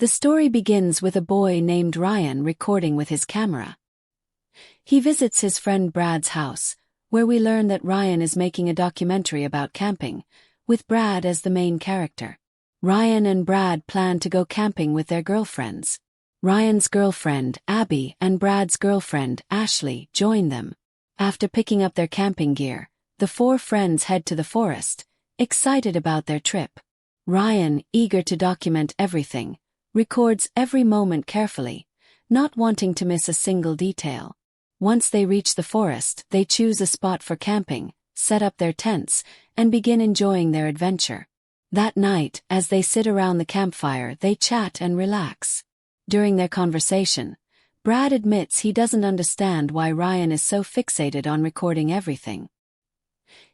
The story begins with a boy named Ryan recording with his camera. He visits his friend Brad's house, where we learn that Ryan is making a documentary about camping, with Brad as the main character. Ryan and Brad plan to go camping with their girlfriends. Ryan's girlfriend, Abby, and Brad's girlfriend, Ashley, join them. After picking up their camping gear, the four friends head to the forest, excited about their trip. Ryan, eager to document everything, records every moment carefully, not wanting to miss a single detail. Once they reach the forest, they choose a spot for camping, set up their tents, and begin enjoying their adventure. That night, as they sit around the campfire, they chat and relax. During their conversation, Brad admits he doesn't understand why Ryan is so fixated on recording everything.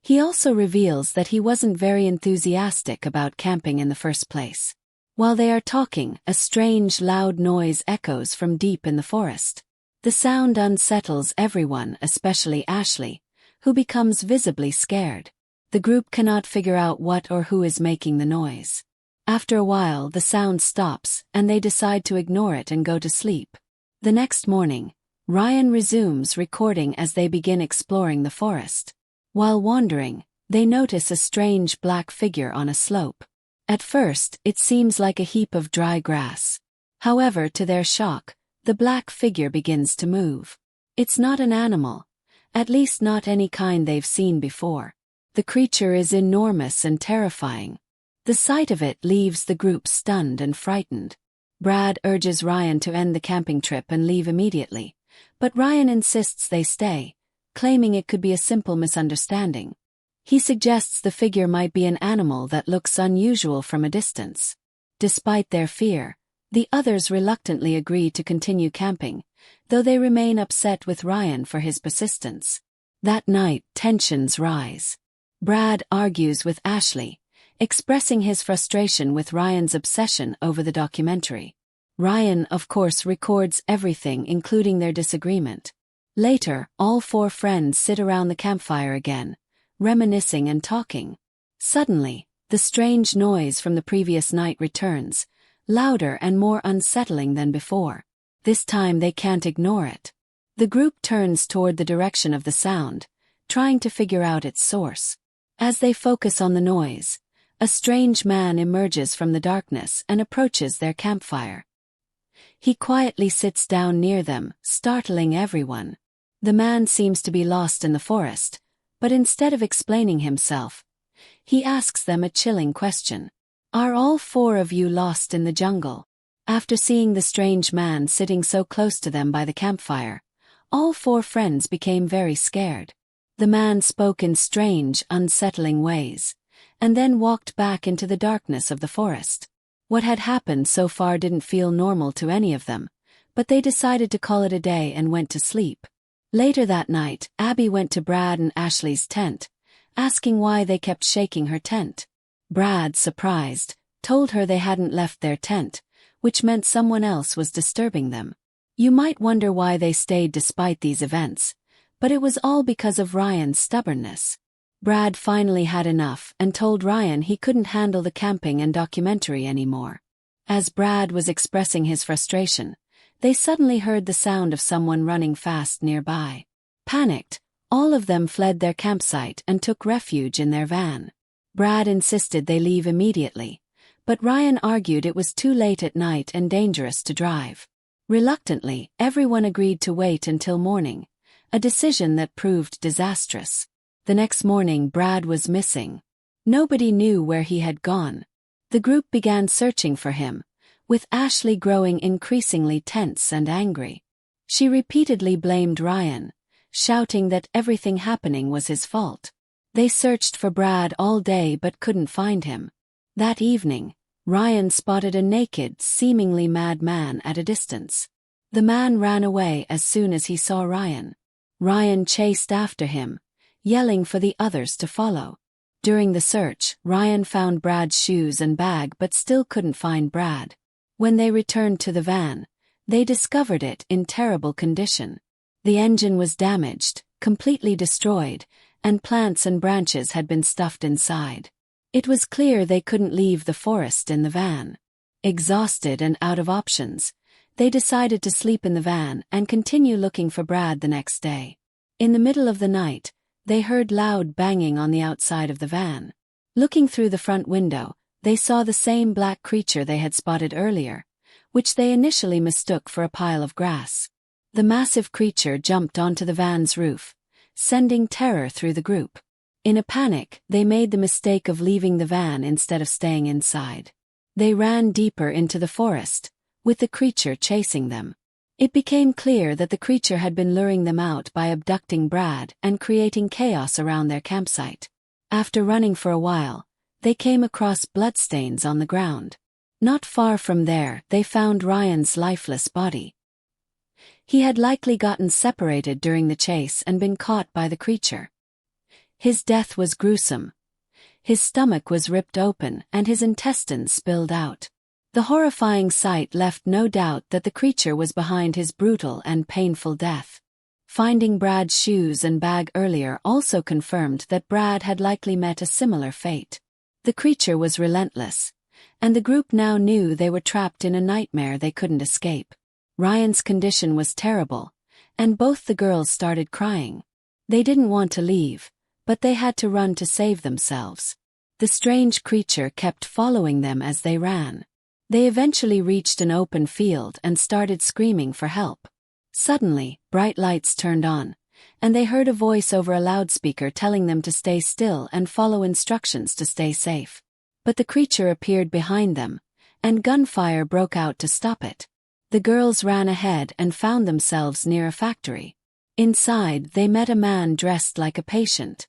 He also reveals that he wasn't very enthusiastic about camping in the first place. While they are talking, a strange, loud noise echoes from deep in the forest. The sound unsettles everyone, especially Ashley, who becomes visibly scared. The group cannot figure out what or who is making the noise. After a while, the sound stops, and they decide to ignore it and go to sleep. The next morning, Ryan resumes recording as they begin exploring the forest. While wandering, they notice a strange black figure on a slope. At first, it seems like a heap of dry grass. However, to their shock, the black figure begins to move. It's not an animal, at least not any kind they've seen before. The creature is enormous and terrifying. The sight of it leaves the group stunned and frightened. Brad urges Ryan to end the camping trip and leave immediately, but Ryan insists they stay, claiming it could be a simple misunderstanding. He suggests the figure might be an animal that looks unusual from a distance. Despite their fear, the others reluctantly agree to continue camping, though they remain upset with Ryan for his persistence. That night, tensions rise. Brad argues with Ashley, expressing his frustration with Ryan's obsession over the documentary. Ryan, of course, records everything, including their disagreement. Later, all four friends sit around the campfire again, reminiscing and talking. Suddenly, the strange noise from the previous night returns, louder and more unsettling than before. This time they can't ignore it. The group turns toward the direction of the sound, trying to figure out its source. As they focus on the noise, a strange man emerges from the darkness and approaches their campfire. He quietly sits down near them, startling everyone. The man seems to be lost in the forest, but instead of explaining himself, he asks them a chilling question. Are all four of you lost in the jungle? After seeing the strange man sitting so close to them by the campfire, all four friends became very scared. The man spoke in strange, unsettling ways, and then walked back into the darkness of the forest. What had happened so far didn't feel normal to any of them, but they decided to call it a day and went to sleep. Later that night, Abby went to Brad and Ashley's tent, asking why they kept shaking her tent. Brad, surprised, told her they hadn't left their tent, which meant someone else was disturbing them. You might wonder why they stayed despite these events, but it was all because of Ryan's stubbornness. Brad finally had enough and told Ryan he couldn't handle the camping and documentary anymore. As Brad was expressing his frustration, they suddenly heard the sound of someone running fast nearby. Panicked, all of them fled their campsite and took refuge in their van. Brad insisted they leave immediately, but Ryan argued it was too late at night and dangerous to drive. Reluctantly, everyone agreed to wait until morning, a decision that proved disastrous. The next morning, Brad was missing. Nobody knew where he had gone. The group began searching for him, with Ashley growing increasingly tense and angry. She repeatedly blamed Ryan, shouting that everything happening was his fault. They searched for Brad all day but couldn't find him. That evening, Ryan spotted a naked, seemingly mad man at a distance. The man ran away as soon as he saw Ryan. Ryan chased after him, yelling for the others to follow. During the search, Ryan found Brad's shoes and bag but still couldn't find Brad. When they returned to the van, they discovered it in terrible condition. The engine was damaged, completely destroyed, and plants and branches had been stuffed inside. It was clear they couldn't leave the forest in the van. Exhausted and out of options, they decided to sleep in the van and continue looking for Brad the next day. In the middle of the night, they heard loud banging on the outside of the van. Looking through the front window, they saw the same black creature they had spotted earlier, which they initially mistook for a pile of grass. The massive creature jumped onto the van's roof, sending terror through the group. In a panic, they made the mistake of leaving the van instead of staying inside. They ran deeper into the forest, with the creature chasing them. It became clear that the creature had been luring them out by abducting Brad and creating chaos around their campsite. After running for a while, they came across bloodstains on the ground. Not far from there, they found Ryan's lifeless body. He had likely gotten separated during the chase and been caught by the creature. His death was gruesome. His stomach was ripped open and his intestines spilled out. The horrifying sight left no doubt that the creature was behind his brutal and painful death. Finding Brad's shoes and bag earlier also confirmed that Brad had likely met a similar fate. The creature was relentless, and the group now knew they were trapped in a nightmare they couldn't escape. Ryan's condition was terrible, and both the girls started crying. They didn't want to leave, but they had to run to save themselves. The strange creature kept following them as they ran. They eventually reached an open field and started screaming for help. Suddenly, bright lights turned on, and they heard a voice over a loudspeaker telling them to stay still and follow instructions to stay safe. But the creature appeared behind them, and gunfire broke out to stop it. The girls ran ahead and found themselves near a factory. Inside, they met a man dressed like a patient.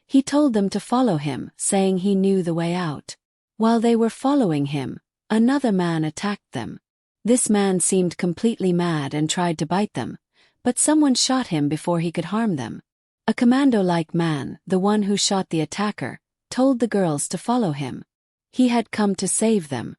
He told them to follow him, saying he knew the way out. While they were following him, another man attacked them. This man seemed completely mad and tried to bite them, but someone shot him before he could harm them. A commando-like man, the one who shot the attacker, told the girls to follow him. He had come to save them.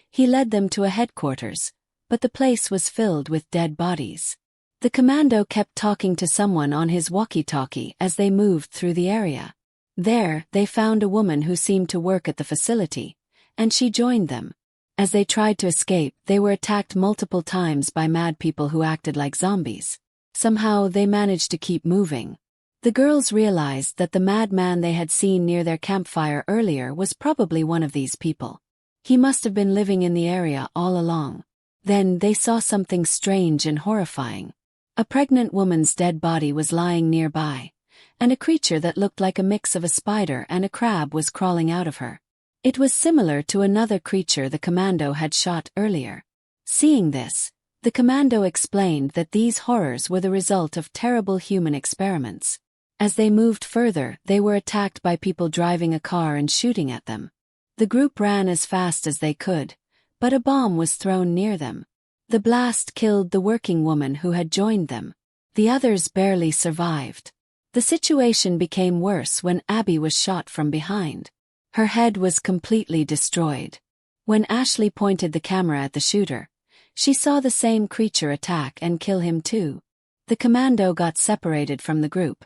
He led them to a headquarters, but the place was filled with dead bodies. The commando kept talking to someone on his walkie-talkie as they moved through the area. There, they found a woman who seemed to work at the facility, and she joined them. As they tried to escape, they were attacked multiple times by mad people who acted like zombies. Somehow, they managed to keep moving. The girls realized that the madman they had seen near their campfire earlier was probably one of these people. He must have been living in the area all along. Then they saw something strange and horrifying. A pregnant woman's dead body was lying nearby, and a creature that looked like a mix of a spider and a crab was crawling out of her. It was similar to another creature the commando had shot earlier. Seeing this, the commando explained that these horrors were the result of terrible human experiments. As they moved further, they were attacked by people driving a car and shooting at them. The group ran as fast as they could, but a bomb was thrown near them. The blast killed the working woman who had joined them. The others barely survived. The situation became worse when Abby was shot from behind. Her head was completely destroyed. When Ashley pointed the camera at the shooter, she saw the same creature attack and kill him too. The commando got separated from the group,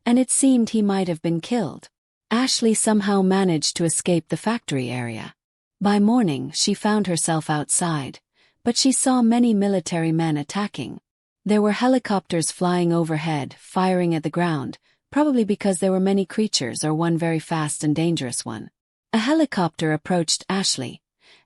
and it seemed he might have been killed. Ashley somehow managed to escape the factory area. By morning, she found herself outside, but she saw many military men attacking. There were helicopters flying overhead, firing at the ground, probably because there were many creatures or one very fast and dangerous one. A helicopter approached Ashley,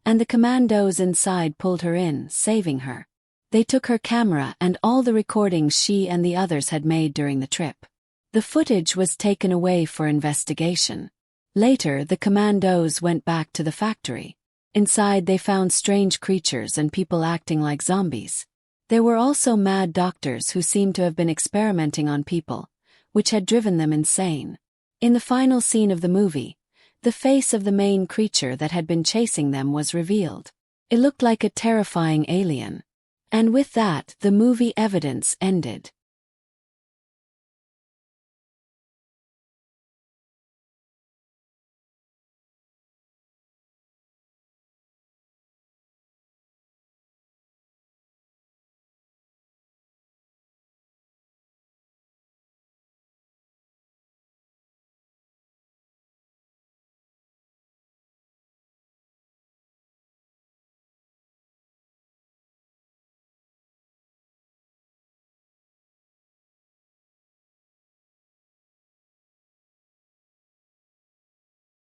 and the commandos inside pulled her in, saving her. They took her camera and all the recordings she and the others had made during the trip. The footage was taken away for investigation. Later, the commandos went back to the factory. Inside, they found strange creatures and people acting like zombies. There were also mad doctors who seemed to have been experimenting on people, which had driven them insane. In the final scene of the movie, the face of the main creature that had been chasing them was revealed. It looked like a terrifying alien. And with that, the movie evidence ended.